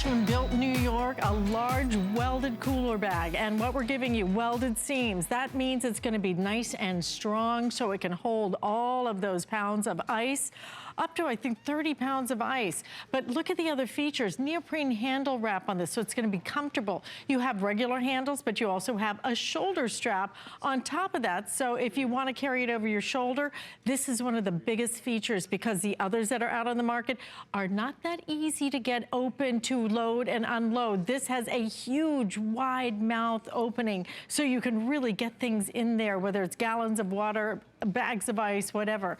From Built New York, a large welded cooler bag. And what we're giving you, welded seams. That means it's gonna be nice and strong so it can hold all of those pounds of ice, up to I think 30 pounds of ice. But look at the other features. Neoprene handle wrap on this, so it's gonna be comfortable. You have regular handles, but you also have a shoulder strap on top of that. So if you wanna carry it over your shoulder, this is one of the biggest features because the others that are out on the market are not that easy to get open to load and unload. This has a huge wide mouth opening so you can really get things in there, whether it's gallons of water, bags of ice, whatever.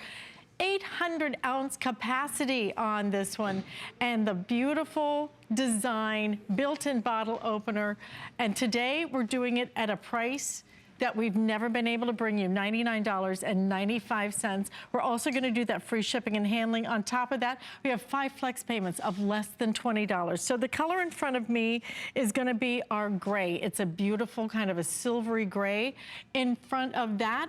800-ounce capacity on this one, and the beautiful design, built-in bottle opener. And today we're doing it at a price that we've never been able to bring you, $99.95. We're also gonna do that free shipping and handling. On top of that, we have 5 flex payments of less than $20. So the color in front of me is gonna be our gray. It's a beautiful kind of a silvery gray. In front of that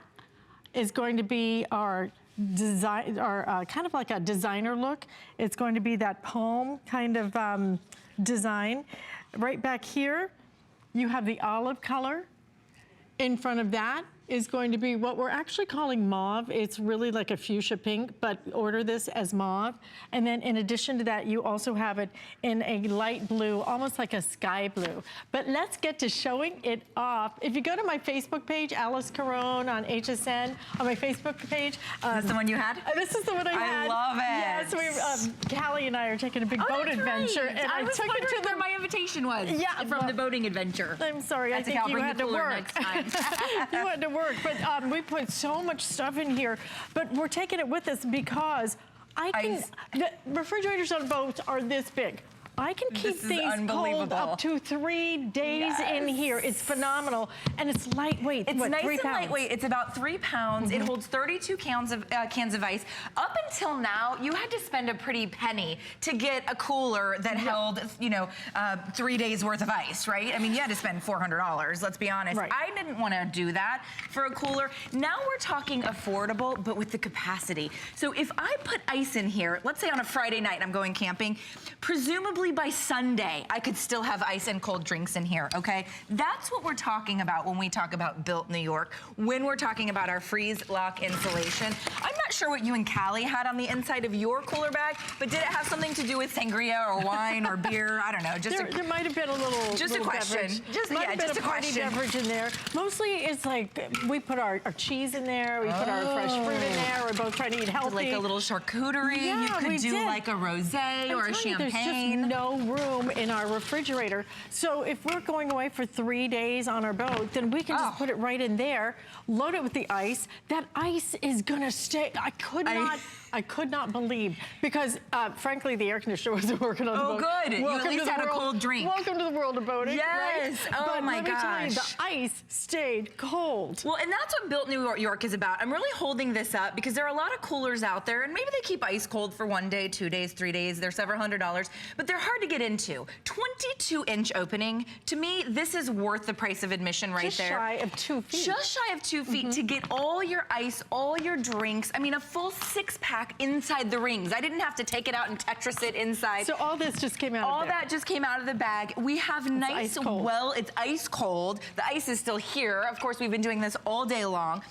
is going to be our design, kind of like a designer look. It's going to be that palm kind of design. Right back here, you have the olive color. In front of that is going to be what we're actually calling mauve. It's really like a fuchsia pink, but order this as mauve. And then in addition to that, you also have it in a light blue, almost like a sky blue. But let's get to showing it off. If you go to my Facebook page, Alice Carone on HSN, on my Facebook page. Is this the one you had? This is the one I had. I love it. Yes, Callie and I are taking a big boat adventure. Right. And I was took it to where my invitation was. Yeah, from the boating adventure. I'm sorry, I think you had to work. Next time. You had to work, but we put so much stuff in here, but we're taking it with us because the refrigerators on boats are this big. I can keep things cold up to 3 days in here. It's phenomenal, and it's lightweight. It's nice and lightweight. It's about 3 pounds. It holds 32 cans of ice. Up until now, you had to spend a pretty penny to get a cooler that held, 3 days worth of ice, right? I mean, you had to spend $400. Let's be honest. Right. I didn't want to do that for a cooler. Now we're talking affordable, but with the capacity. So if I put ice in here, let's say on a Friday night, I'm going camping, presumably by Sunday, I could still have ice and cold drinks in here, okay? That's what we're talking about when we talk about Built New York, when we're talking about our freeze lock insulation. I'm not sure what you and Callie had on the inside of your cooler bag, but did it have something to do with sangria or wine or beer? I don't know. There might have been a little Just a question. Just a party beverage in there. Mostly it's like we put our cheese in there, we put our fresh fruit in there. We're both trying to eat healthy. Like a little charcuterie. Yeah, you could do like a rosé or a champagne. No room in our refrigerator. So if we're going away for 3 days on our boat, then we can just put it right in there, load it with the ice. That ice is gonna stay. I could not believe, because frankly, the air conditioner wasn't working on the boat. Oh, good. You at least had a cold drink. Welcome to the world of boating. Yes. Right? Oh, but my let me tell you, the ice stayed cold. Well, and that's what Built New York is about. I'm really holding this up because there are a lot of coolers out there, and maybe they keep ice cold for 1 day, 2 days, 3 days. They're several $100s, but they're hard to get into. 22-inch opening. To me, this is worth the price of admission right there. Just shy of 2 feet. Just shy of 2 feet to get all your ice, all your drinks. I mean, a full 6-pack inside the rings. I didn't have to take it out and Tetris it inside. So all this just came out of there. All that just came out of the bag. We have nice, it's ice cold. The ice is still here. Of course, we've been doing this all day long.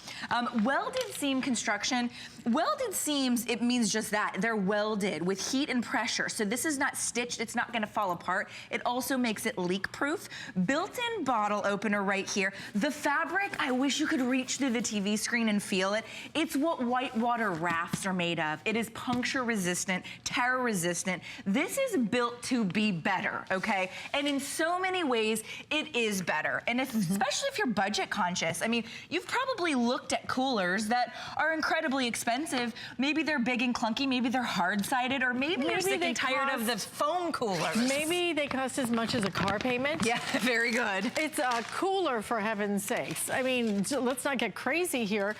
Welded seam construction. Welded seams, it means just that. They're welded with heat and pressure. So this is not stitched. It's not going to fall apart. It also makes it leak-proof. Built-in bottle opener right here. The fabric, I wish you could reach through the TV screen and feel it. It's what whitewater rafts are made of. It is puncture resistant, tear resistant. This is built to be better, okay? And in so many ways, it is better. And especially if you're budget conscious. I mean, you've probably looked at coolers that are incredibly expensive. Maybe they're big and clunky, maybe they're hard-sided, or maybe you're sick and tired of the foam coolers. Maybe they cost as much as a car payment. Yeah, very good. It's a cooler, for heaven's sakes. I mean, let's not get crazy here.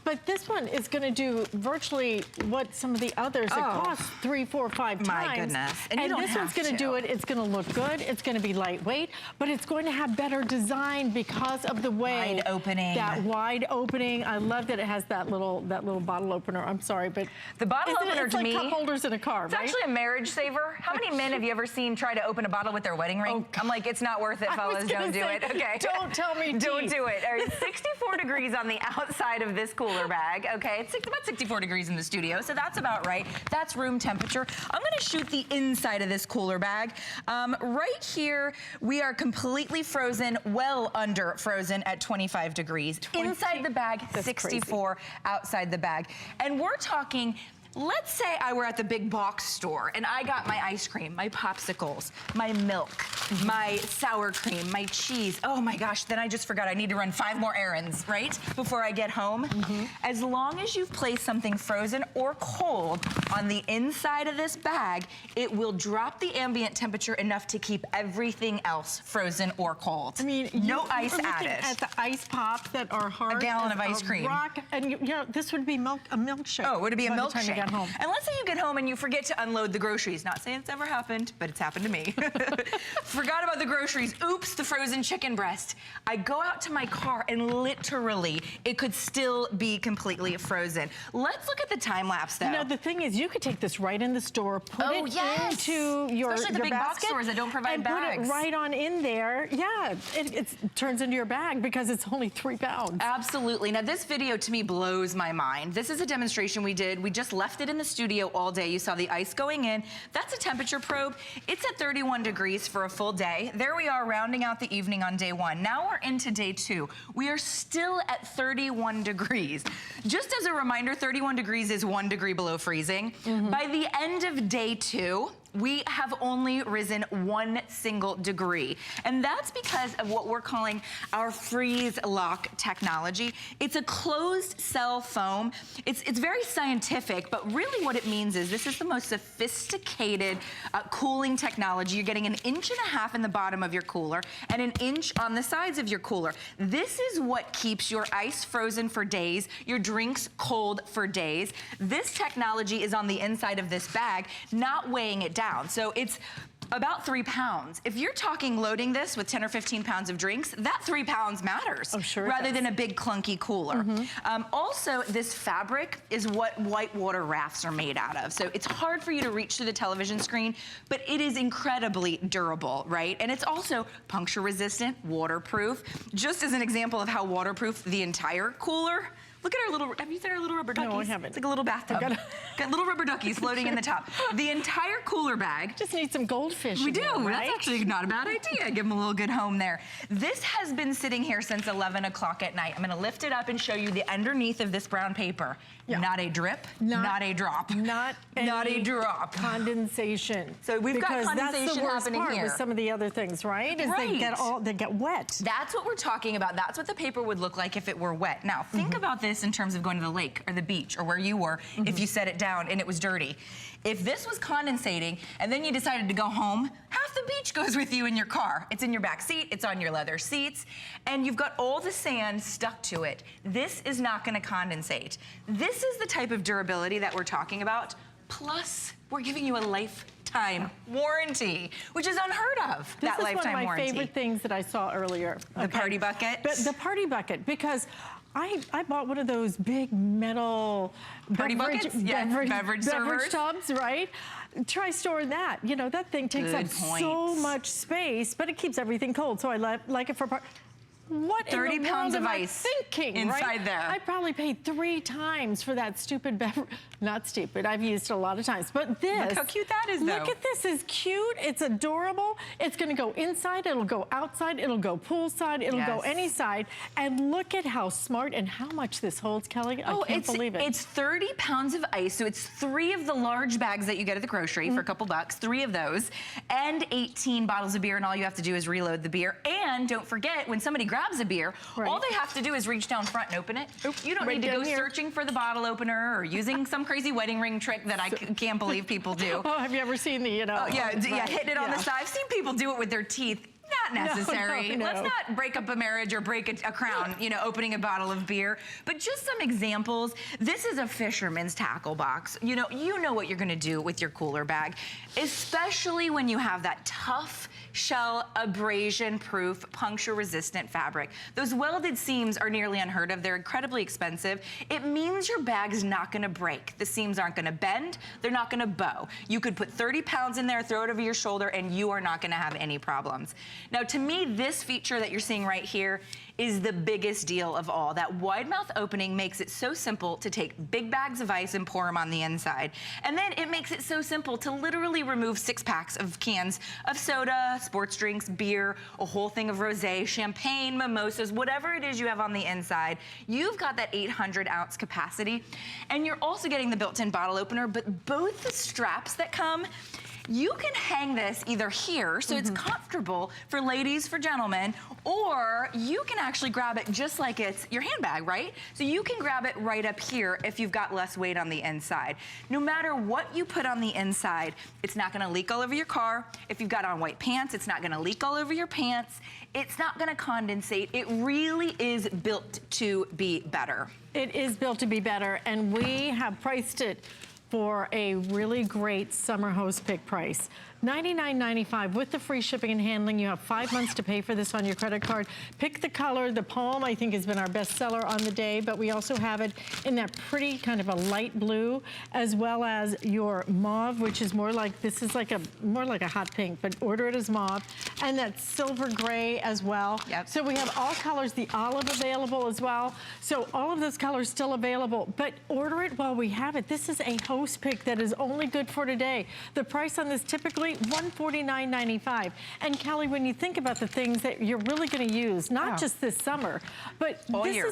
But this one is gonna do to virtually what some of the others, it costs 3, 4, 5 times. My goodness. And this one's going to do it. It's going to look good. It's going to be lightweight, but it's going to have better design because of the way wide opening. That wide opening. I love that it has that little bottle opener. I'm sorry, but the bottle opener it's to like me, cup holders in a car. It's right? actually a marriage saver. How many men have you ever seen try to open a bottle with their wedding ring? I'm like, it's not worth it, fellas. Don't do it. Okay. Don't tell me. Don't do it. It's 64 degrees on the outside of this cooler bag. Okay, it's about 64 degrees in the studio, so that's about right. That's room temperature. I'm going to shoot the inside of this cooler bag. Right here, we are completely frozen, well under frozen at 25 degrees. Inside the bag, 64. Outside the bag. And we're talking, let's say I were at the big box store and I got my ice cream, my popsicles, my milk, my sour cream, my cheese. Oh my gosh, then I just forgot I need to run 5 more errands, right? Before I get home. As long as you've placed something frozen or cold on the inside of this bag, it will drop the ambient temperature enough to keep everything else frozen or cold. I mean, no ice added. At the ice pops that are hard. A gallon of ice cream. Rock, and you know, this would be a milkshake. Oh, would it be a milkshake? Get home. And let's say you get home and you forget to unload the groceries. Not saying it's ever happened, but it's happened to me. Forgot about the groceries. Oops, the frozen chicken breast. I go out to my car and literally it could still be completely frozen. Let's look at the time lapse though. You know, the thing is, you could take this right in the store, put it into your Especially the big box stores that don't provide bags. Put it right on in there. Yeah, it turns into your bag because it's only 3 pounds. Absolutely. Now this video to me blows my mind. This is a demonstration we did. We just left it in the studio all day. You saw the ice going in. That's a temperature probe. It's at 31 degrees for a full day. There we are rounding out the evening on day 1. Now we're into day 2. We are still at 31 degrees. Just as a reminder, 31 degrees is 1 degree below freezing. By the end of day 2, we have only risen 1 single degree. And that's because of what we're calling our freeze lock technology. It's a closed cell foam. It's very scientific, but really what it means is this is the most sophisticated cooling technology. You're getting 1.5 inches in the bottom of your cooler and 1 inch on the sides of your cooler. This is what keeps your ice frozen for days, your drinks cold for days. This technology is on the inside of this bag, not weighing it down. So it's about 3 pounds. If you're talking loading this with 10 or 15 pounds of drinks, that 3 pounds matters. Oh, sure. Rather than a big clunky cooler. Also, this fabric is what whitewater rafts are made out of. So it's hard for you to reach through the television screen, but it is incredibly durable, right? And it's also puncture resistant, waterproof. Just as an example of how waterproof the entire cooler. Look at our little, have you seen our little rubber duckies? No, I haven't. It's like a little bathtub. Got little rubber duckies floating in the top. The entire cooler bag. Just need some goldfish. We do, there, right? That's actually not a bad idea. Give them a little good home there. This has been sitting here since 11 o'clock at night. I'm gonna lift it up and show you the underneath of this brown paper. Not a drip, not a drop. Not a drop. Condensation. So we've got condensation that's the worst happening part here. with some of the other things, right? Is they get wet. That's what we're talking about. That's what the paper would look like if it were wet. Now, think about this in terms of going to the lake or the beach or where you were if you set it down and it was dirty. If this was condensating and then you decided to go home, half the beach goes with you in your car. It's in your back seat, it's on your leather seats, and you've got all the sand stuck to it. This is not gonna condensate. This is the type of durability that we're talking about. Plus, we're giving you a lifetime warranty, which is unheard of, that lifetime warranty. This is one of my favorite things that I saw earlier. The party bucket? But the party bucket, because I bought one of those big metal party buckets? Yes, beverage servers. Tubs, right? Try storing that. You know, that thing takes up so much space, but it keeps everything cold. So I like it for part. What 30 in the pounds world of am I ice thinking, inside right? there. I probably paid 3 times for that stupid beverage. Not stupid, I've used it a lot of times. But this, look how cute that is, though. Look at this, it's cute, it's adorable. It's gonna go inside, it'll go outside, it'll go poolside, it'll go any side. And look at how smart and how much this holds, Kelly. I can't believe it. It's 30 pounds of ice, so it's 3 of the large bags that you get at the grocery for a couple bucks, 3 of those, and 18 bottles of beer, and all you have to do is reload the beer. And don't forget, when somebody grabs a beer, all they have to do is reach down front and open it. You don't need to go searching for the bottle opener or using some crazy wedding ring trick that I can't believe people do. Oh, have you ever seen the, hitting it on the side? I've seen people do it with their teeth. not necessary. No. Let's not break up a marriage or break a crown, you know, opening a bottle of beer. But just some examples. This is a fisherman's tackle box. You know what you're gonna do with your cooler bag, especially when you have that tough shell, abrasion-proof, puncture-resistant fabric. Those welded seams are nearly unheard of. They're incredibly expensive. It means your bag's not gonna break. The seams aren't gonna bend. They're not gonna bow. You could put 30 pounds in there, throw it over your shoulder, and you are not gonna have any problems. Now, to me, this feature that you're seeing right here is the biggest deal of all. That wide mouth opening makes it so simple to take big bags of ice and pour them on the inside. And then it makes it so simple to literally remove 6 packs of cans of soda, sports drinks, beer, a whole thing of rosé, champagne, mimosas, whatever it is you have on the inside. You've got that 800-ounce capacity. And you're also getting the built-in bottle opener, but both the straps that come, you can hang this either here, so it's comfortable for ladies, for gentlemen, or you can actually grab it just like it's your handbag, right? So you can grab it right up here if you've got less weight on the inside. No matter what you put on the inside, it's not gonna leak all over your car. If you've got on white pants, it's not gonna leak all over your pants. It's not gonna condensate. It really is built to be better. It is built to be better, and we have priced it for a really great summer hose pick price. $99.95 with the free shipping and handling. You have 5 months to pay for this on your credit card. Pick the color. The palm, I think, has been our best seller on the day, but we also have it in that pretty kind of a light blue, as well as your mauve, which is more like, this is like more like a hot pink, but order it as mauve, and that silver gray as well. Yep. So we have all colors, the olive available as well. So all of those colors still available, but order it while we have it. This is a hose pick that is only good for today. The price on this typically $149.95. And Kelly, when you think about the things that you're really going to use, not just this summer, but this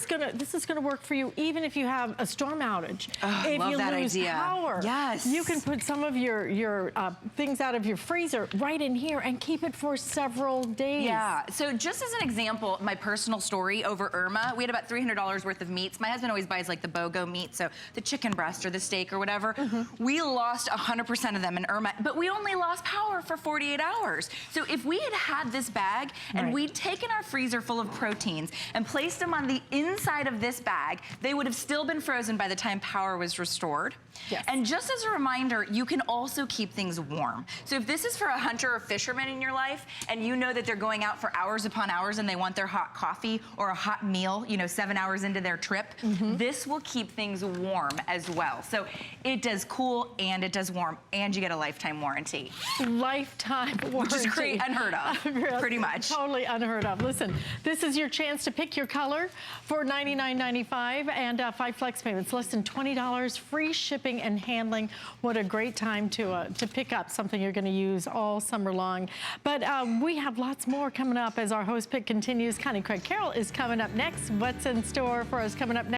is going to work for you even if you have a storm outage. If love you that lose idea. power, you can put some of your things out of your freezer right in here and keep it for several days. Yeah. So just as an example, my personal story over Irma, we had about $300 worth of meats. My husband always buys like the BOGO meat, so the chicken breast or the steak or whatever. We lost 100% of them in Irma, but we only lost power for 48 hours. So if we had had this bag and we'd taken our freezer full of proteins and placed them on the inside of this bag, they would have still been frozen by the time power was restored. Yes. And just as a reminder, you can also keep things warm. So if this is for a hunter or fisherman in your life, and you know that they're going out for hours upon hours and they want their hot coffee or a hot meal, you know, 7 hours into their trip, this will keep things warm as well. So it does cool and it does warm, and you get a lifetime warranty. Lifetime warranty. Which is great, unheard of, pretty much. Totally unheard of. Listen, this is your chance to pick your color for $99.95 and 5 flex payments, less than $20, free shipping and handling. What a great time to pick up something you're going to use all summer long. But we have lots more coming up as our host pick continues. Connie Craig Carroll is coming up next. What's in store for us coming up next?